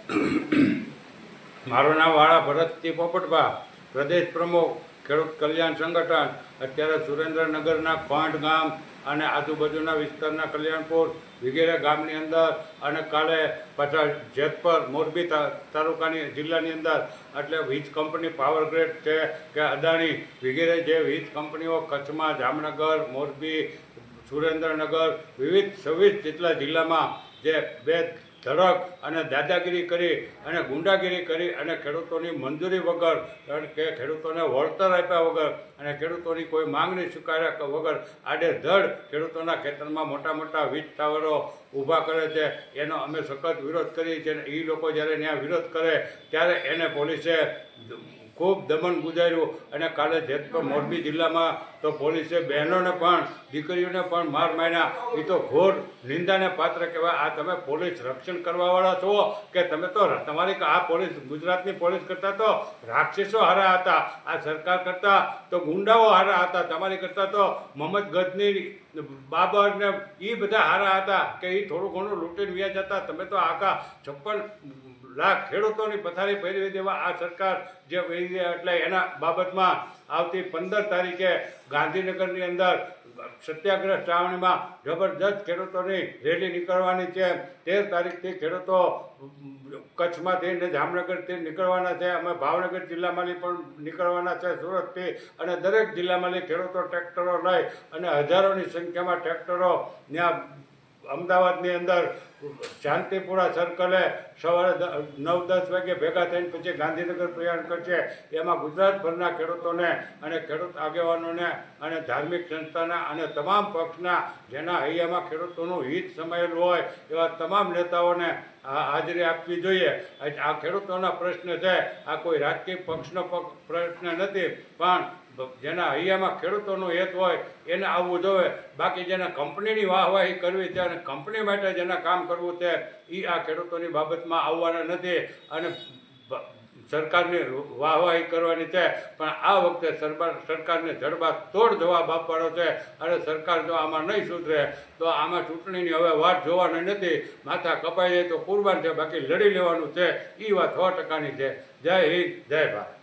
મારું નામ વાળા ભરતજી પોપટભા, પ્રદેશ પ્રમુખ ખેડૂત કલ્યાણ સંગઠન. અત્યારે સુરેન્દ્રનગરના ખોંડ ગામ અને આજુબાજુના વિસ્તારના કલ્યાણપુર વગેરે ગામની અંદર અને કાલે પાછા જેતપર મોરબી તાલુકાની જિલ્લાની અંદર એટલે વીજ કંપની પાવર ગ્રેડ છે કે અદાણી વગેરે જે વીજ કંપનીઓ કચ્છમાં, જામનગર, મોરબી, સુરેન્દ્રનગર વિવિધ 26 જેટલા જિલ્લામાં જે બે ધડક અને દાદાગીરી કરી અને ગુંડાગીરી કરી અને ખેડૂતોની મંજૂરી વગર કે ખેડૂતોને વળતર આપ્યા વગર અને ખેડૂતોની કોઈ માંગણી સ્વીકાર્યા વગર આડેધડ ખેડૂતોના ખેતરમાં મોટા મોટા વીજ ટાવરો ઊભા કરે છે. એનો અમે સખત વિરોધ કરીએ છીએ. એ લોકો જ્યારે ત્યાં વિરોધ કરે ત્યારે એને પોલીસે ખૂબ દમન ગુજાર્યું અને કાલે જેતપુર મોરબી જિલ્લામાં તો પોલીસે બહેનોને પણ દીકરીઓને પણ માર માર્યા. એ તો ઘોર નિંદાને પાત્ર કહેવાય. આ તમે પોલીસ રક્ષણ કરવાવાળા છો કે તમે તો તમારી આ પોલીસ ગુજરાતની પોલીસ કરતાં તો રાક્ષસો હારા હતા, આ સરકાર કરતાં તો ગુંડાઓ હારા હતા, તમારી કરતાં તો મોહમ્મદ ગજની, બાબર ને એ બધા હારા હતા કે એ થોડું ઘણું લૂંટીને વ્યા જતા. તમે તો આખા 56 લાખ ખેડૂતોની પથારી ફેરવી દેવા આ સરકાર જે વહી એટલે એના બાબતમાં આવતી 15 તારીખે ગાંધીનગરની અંદર સત્યાગ્રહ શ્રાવણીમાં જબરજસ્ત ખેડૂતોની રેલી નીકળવાની છે. 13 તારીખથી ખેડૂતો કચ્છમાંથી ને જામનગરથી નીકળવાના છે. અમે ભાવનગર જિલ્લામાંથી પણ નીકળવાના છે, સુરતથી, અને દરેક જિલ્લામાંથી ખેડૂતો ટ્રેક્ટરો લઈ અને હજારોની સંખ્યામાં ટ્રેક્ટરો ત્યાં અમદાવાદની અંદર શાંતિપુરા સર્કલે સવારે 9-10 વાગે ભેગા થઈને પછી ગાંધીનગર પ્રયાણ કરશે. એમાં ગુજરાતભરના ખેડૂતોને અને ખેડૂત આગેવાનોને અને ધાર્મિક સંસ્થાના અને તમામ પક્ષના જેના હૈયામાં ખેડૂતોનું હિત સમાયેલું હોય એવા તમામ નેતાઓને હાજરી આપવી જોઈએ. આ ખેડૂતોના પ્રશ્ન છે, આ કોઈ રાજકીય પક્ષનો પ્રશ્ન નથી, પણ જેના હૈયામાં ખેડૂતોનો હેત હોય એને આવવું જોઈએ. બાકી જેને કંપનીની વાહવાહી કરવી છે અને કંપની માટે જેના કામ કરવું છે એ આ ખેડૂતોની બાબતમાં આવવાના નથી અને સરકારની વાહવાહી કરવાની છે. પણ આ વખતે સરકારને જડબાતોડ જવાબ આપવાનો છે અને સરકાર જો આમાં નહીં સુધરે તો આમાં ચૂંટણીની હવે વાત જોવાની નથી. માથા કપાઈ જાય તો કુરબાન છે, બાકી લડી લેવાનું છે. એ વાત 100%ની છે. જય હિન્દ, જય ભારત.